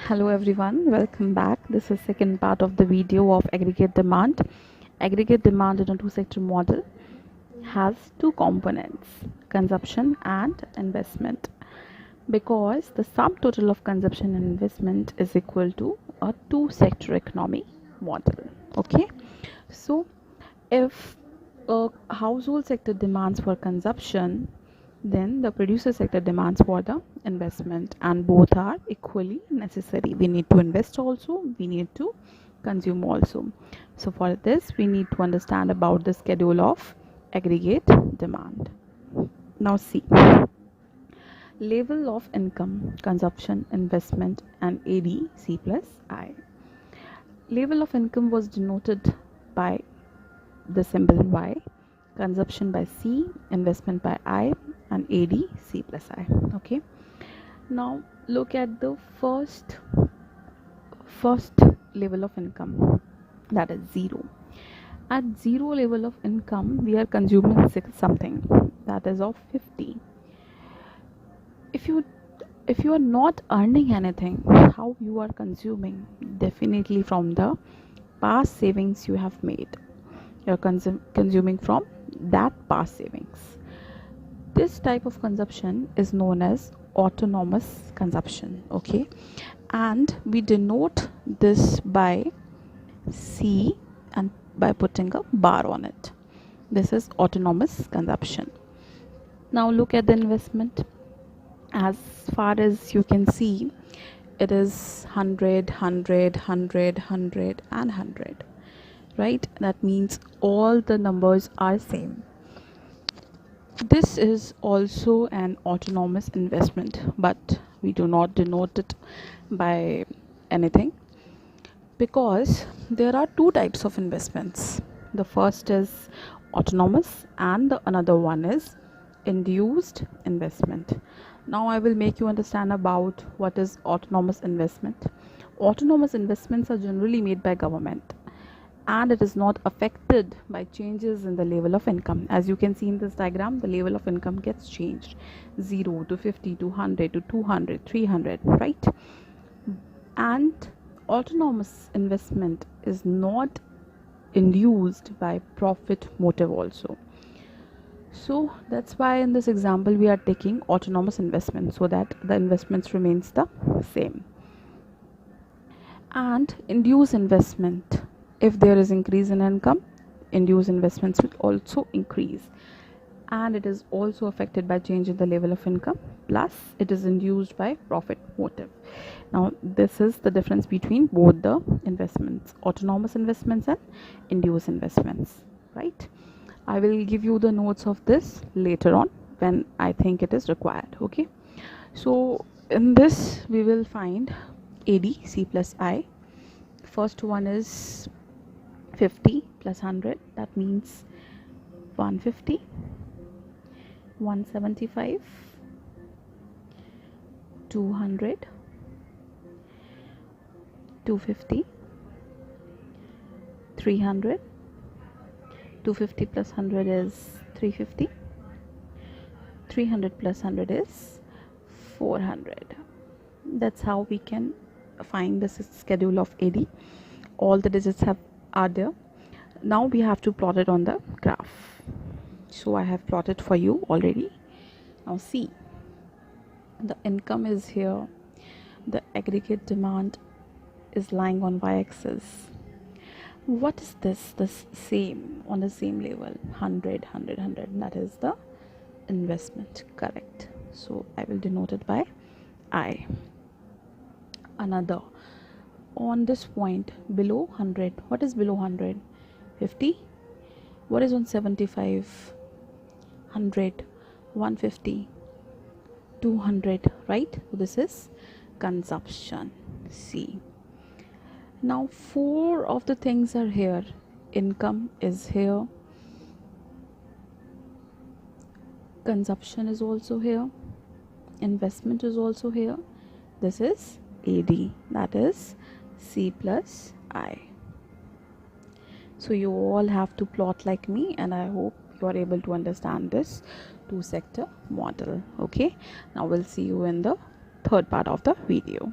Hello everyone, welcome back. This is second part of the video of aggregate demand. Aggregate demand in a two-sector model has two components, consumption and investment, because the sum total of consumption and investment is equal to a two-sector economy model. Okay, so if a household sector demands for consumption, then the producer sector demands for the investment, and both are equally necessary. We need to invest also, we need to consume also. So for this we need to understand about the schedule of aggregate demand. Now see, level of income, consumption, investment, and ADC plus I. Level of income was denoted by the symbol Y, consumption by C, investment by I, and AD C plus I. Okay, now look at the first level of income, that is 0. At 0 level of income we are consuming something that is of 50. If you are not earning anything, how you are consuming? Definitely from the past savings you have made. You're consuming from that past savings. This type of consumption is known as autonomous consumption. Okay, and we denote this by C and by putting a bar on it. This is autonomous consumption. Now look at the investment. As far as you can see, it is 100, 100, 100, 100 and 100, right? That means all the numbers are same. This is also an autonomous investment, but we do not denote it by anything, because there are two types of investments. The first is autonomous and the another one is induced investment. Now I will make you understand about what is autonomous investment. Autonomous investments are generally made by government, and it is not affected by changes in the level of income. As you can see in this diagram, the level of income gets changed, 0 to 50 to 100 to 200, 300, right? And autonomous investment is not induced by profit motive also. So that's why in this example we are taking autonomous investment, so that the investments remains the same. And induced investment, if there is increase in income, induced investments will also increase, and it is also affected by change in the level of income, plus it is induced by profit motive. Now this is the difference between both the investments, autonomous investments and induced investments, right? I will give you the notes of this later on when I think it is required. Okay, so in this we will find AD C plus I. First one is 50 plus 100, that means 150, 175, 200, 250, 300, 250 plus 100 is 350, 300 plus 100 is 400. That's how we can find the schedule of AD. All the digits are there. Now we have to plot it on the graph. So I have plotted for you already. Now see, the income is here, the aggregate demand is lying on y-axis. What is this same on the same level? 100, 100, 100, that is the investment, correct? So I will denote it by I. Another, on this point below 100, what is below 100? 50. What is 175? 100, 150, 200, right? So this is consumption. See, now 4 of the things are here. Income is here, consumption is also here, investment is also here. This is AD, that is C plus I. So you all have to plot like me, and I hope you are able to understand this two sector model. Okay, now we'll see you in the third part of the video.